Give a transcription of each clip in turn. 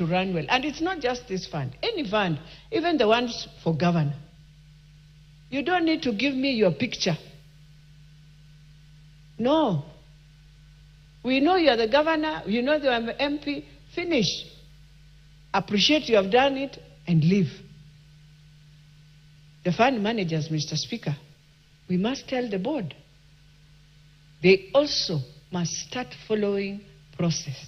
to run well. And it's not just this fund, any fund, even the ones for governor. You don't need to give me your picture. No. We know you are the governor, you know you are the MP, finish. Appreciate you have done it and leave. The fund managers, Mr. Speaker, we must tell the board. They also must start following process.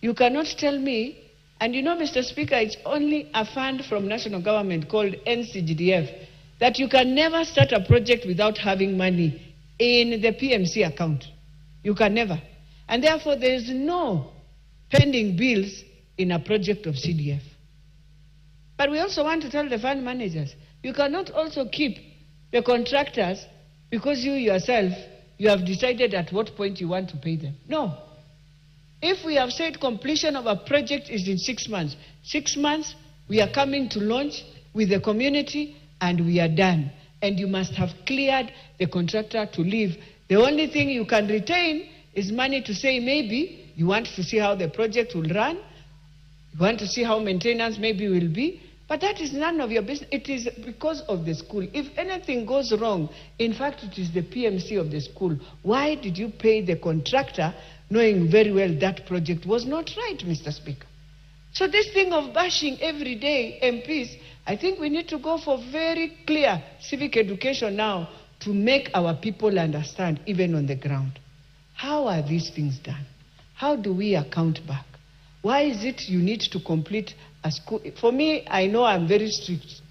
You cannot tell me, and you know, Mr. Speaker, it's only a fund from national government called NCGDF, that you can never start a project without having money in the PMC account. You can never. And therefore, there is no pending bills in a project of CDF. But we also want to tell the fund managers, you cannot also keep the contractors because you yourself, you have decided at what point you want to pay them. No. If we have said completion of a project is in 6 months, 6 months, we are coming to launch with the community and we are done. And you must have cleared the contractor to leave. The only thing you can retain is money to say maybe you want to see how the project will run, you want to see how maintenance maybe will be, but that is none of your business. It is because of the school. If anything goes wrong, in fact, it is the PMC of the school. Why did you pay the contractor knowing very well that project was not right, Mr. Speaker? So this thing of bashing every day MPs, I think we need to go for very clear civic education now to make our people understand, even on the ground. How are these things done? How do we account back? Why is it you need to complete a school? For me, I know I'm very strict.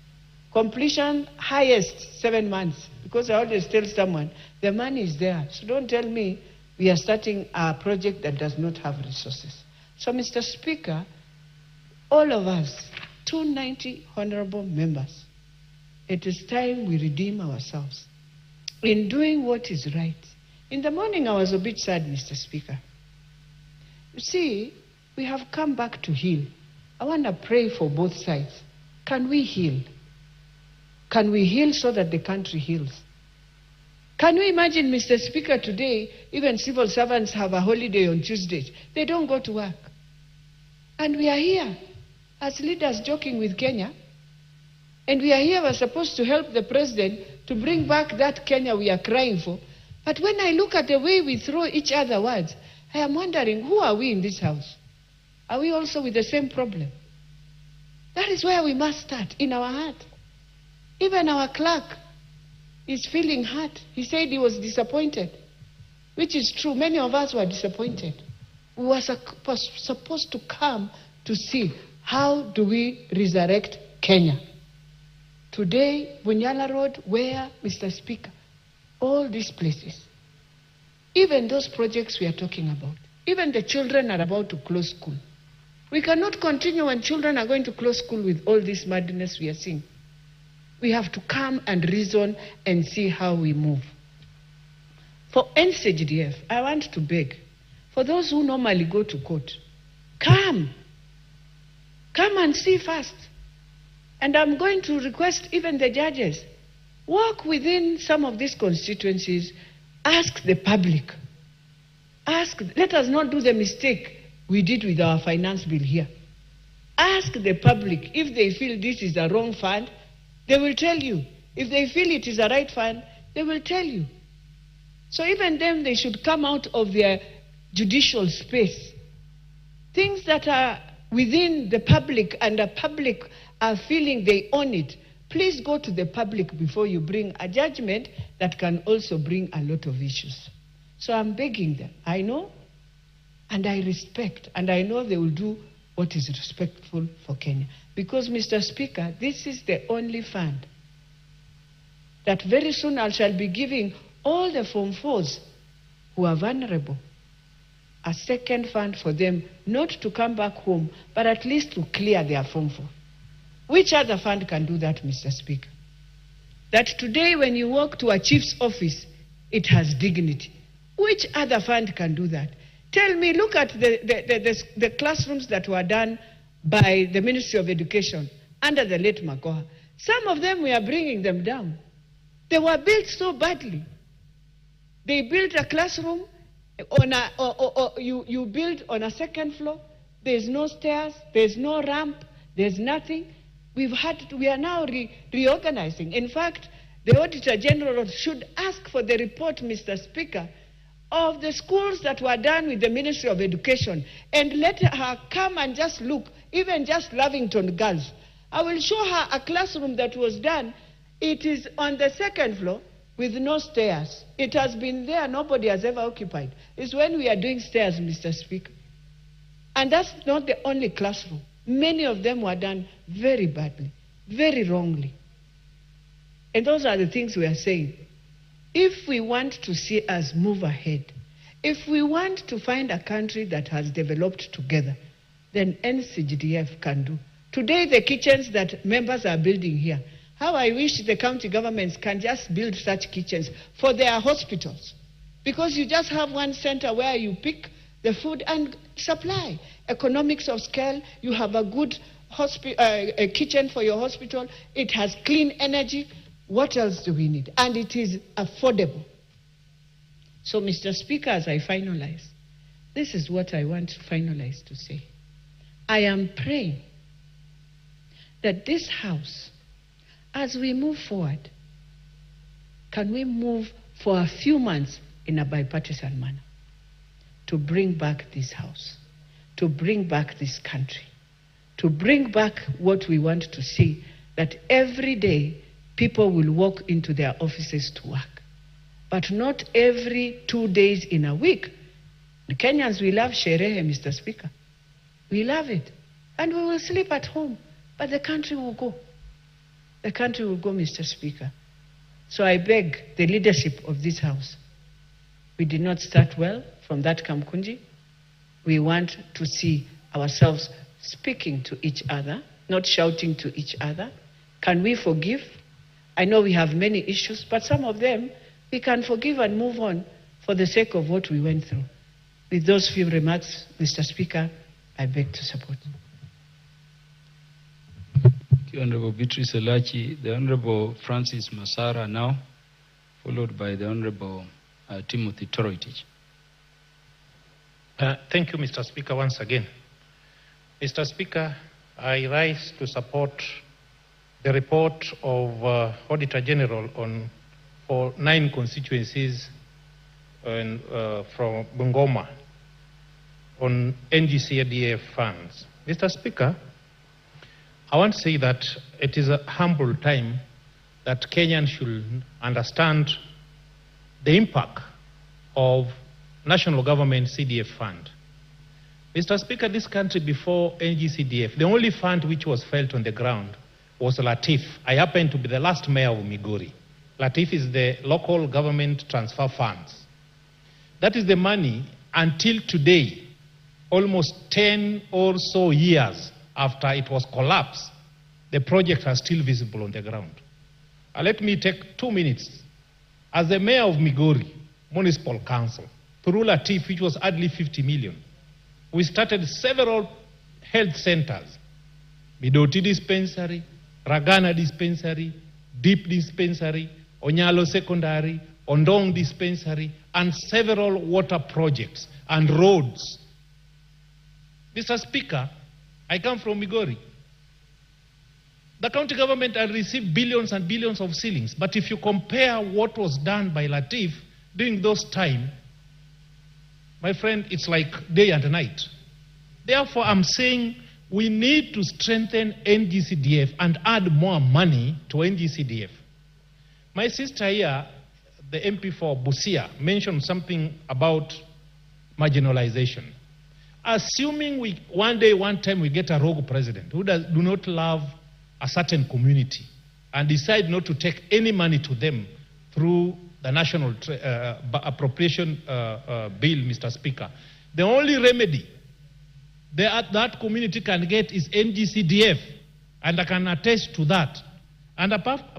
Completion, highest 7 months, because I always tell someone, the money is there. So don't tell me we are starting a project that does not have resources. So, Mr. Speaker, all of us, 290 honorable members, it is time we redeem ourselves in doing what is right. In the morning, I was a bit sad, Mr. Speaker. You see, we have come back to heal. I want to pray for both sides. Can we heal? Can we heal so that the country heals? Can you imagine, Mr. Speaker, today, even civil servants have a holiday on Tuesdays. They don't go to work. And we are here as leaders joking with Kenya. And we are here, we're supposed to help the president to bring back that Kenya we are crying for. But when I look at the way we throw each other words, I am wondering, who are we in this house? Are we also with the same problem? That is where we must start, in our heart. Even our clerk is feeling hurt. He said he was disappointed, which is true. Many of us were disappointed. We were supposed to come to see how do we resurrect Kenya. Today, Bunyala Road, where, Mr. Speaker, all these places, even those projects we are talking about, even the children are about to close school. We cannot continue when children are going to close school with all this madness we are seeing. We have to come and reason and see how we move. For NCGDF, I want to beg, for those who normally go to court, come and see first. And I'm going to request even the judges, walk within some of these constituencies, ask the public. Let us not do the mistake we did with our finance bill here. Ask the public if they feel this is a wrong fund, they will tell you. If they feel it is a right fund, they will tell you. So even them, they should come out of their judicial space. Things that are within the public and the public are feeling they own it, please go to the public before you bring a judgment that can also bring a lot of issues. So I'm begging them. I know and I respect, and I know they will do what is respectful for Kenya. Because, Mr. Speaker, this is the only fund that very soon I shall be giving all the Form 4s who are vulnerable a second fund for them, not to come back home, but at least to clear their Form 4. Which other fund can do that, Mr. Speaker? That today when you walk to a chief's office, it has dignity. Which other fund can do that? Tell me, look at the classrooms that were done by the Ministry of Education under the late Makoha. Some of them, we are bringing them down. They were built so badly. They built a classroom on you build on a second floor, There's no stairs, there's no ramp, there's nothing. We are now reorganizing. In fact, the Auditor General should ask for the report, Mr. Speaker, of the schools that were done with the Ministry of Education, and let her come and just look, even just Lavington Girls. I will show her a classroom that was done. It is on the second floor with no stairs. It has been there, nobody has ever occupied. It's when we are doing stairs, Mr. Speaker. And that's not the only classroom. Many of them were done very badly, very wrongly. And those are the things we are saying. If we want to see us move ahead, if we want to find a country that has developed together, then NCGDF can do. Today, the kitchens that members are building here, how I wish the county governments can just build such kitchens for their hospitals. Because you just have one center where you pick the food and supply. Economics of scale, you have a good a kitchen for your hospital, it has clean energy. What else do we need? And it is affordable. So, Mr. Speaker, as I finalize, this is what I want to finalize to say. I am praying that this House, as we move forward, can we move for a few months in a bipartisan manner to bring back this House, to bring back this country, to bring back what we want to see, that every day people will walk into their offices to work, but not every 2 days in a week. The Kenyans, we love sherehe, Mr. Speaker. We love it. And we will sleep at home, but the country will go. The country will go, Mr. Speaker. So I beg the leadership of this House. We did not start well from that Kamkunji. We want to see ourselves speaking to each other, not shouting to each other. Can we forgive? I know we have many issues, but some of them we can forgive and move on for the sake of what we went through. With those few remarks, Mr. Speaker, I beg to support. Thank you, Honorable Beatrice Elachi. The Honorable Francis Masara now, followed by the Honorable Timothy Toroitich. Thank you, Mr. Speaker, once again. Mr. Speaker, I rise to support the report of Auditor General for 9 constituencies from Bungoma on NGCDF funds. Mr. Speaker, I want to say that it is a humble time that Kenyans should understand the impact of national government CDF fund. Mr. Speaker, this country before NGCDF, the only fund which was felt on the ground was Latif. I happen to be the last mayor of Migori. Latif is the local government transfer funds. That is the money until today, almost 10 or so years after it was collapsed, the project is still visible on the ground. Let me take 2 minutes. As the mayor of Migori Municipal Council, through Latif, which was hardly 50 million, we started several health centers, Midoti Dispensary, Ragana Dispensary, Deep Dispensary, Onyalo Secondary, Ondong Dispensary, and several water projects and roads. Mr. Speaker, I come from Migori. The county government had received billions and billions of shillings, but if you compare what was done by Latif during those time, my friend, it's like day and night. Therefore, I'm saying we need to strengthen NGCDF and add more money to NGCDF. My sister here, the MP for Busia, mentioned something about marginalization. Assuming one time we get a rogue president who do not love a certain community and decide not to take any money to them through the national appropriation bill, Mr. Speaker, the only remedy that community can get is NGCDF, and I can attest to that. And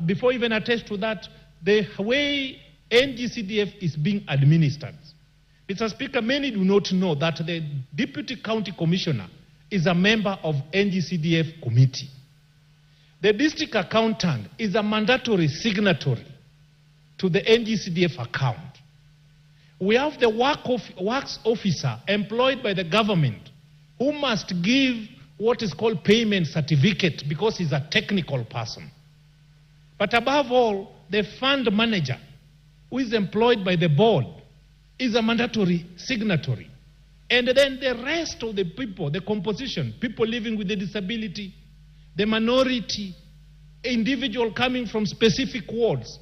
before even attest to that, the way NGCDF is being administered. Mr. Speaker, many do not know that the Deputy County Commissioner is a member of NGCDF committee. The District Accountant is a mandatory signatory to the NGCDF account. We have the works officer employed by the government who must give what is called payment certificate because he's a technical person. But above all, the fund manager, who is employed by the board, is a mandatory signatory. And then the rest of the people, the composition, people living with a disability, the minority, individual coming from specific wards,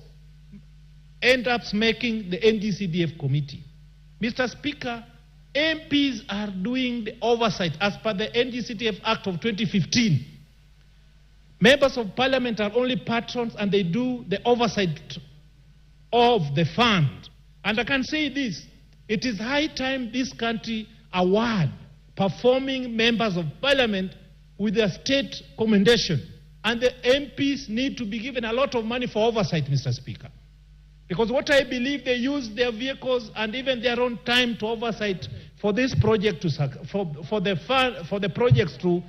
end up making the NGCDF committee. Mr. Speaker, MPs are doing the oversight as per the NGCDF Act of 2015. Members of Parliament are only patrons and they do the oversight of the fund. And I can say this, it is high time this country award performing members of Parliament with a state commendation. And the MPs need to be given a lot of money for oversight, Mr. Speaker. Because what I believe, they use their vehicles and even their own time to oversight for this project, for the projects to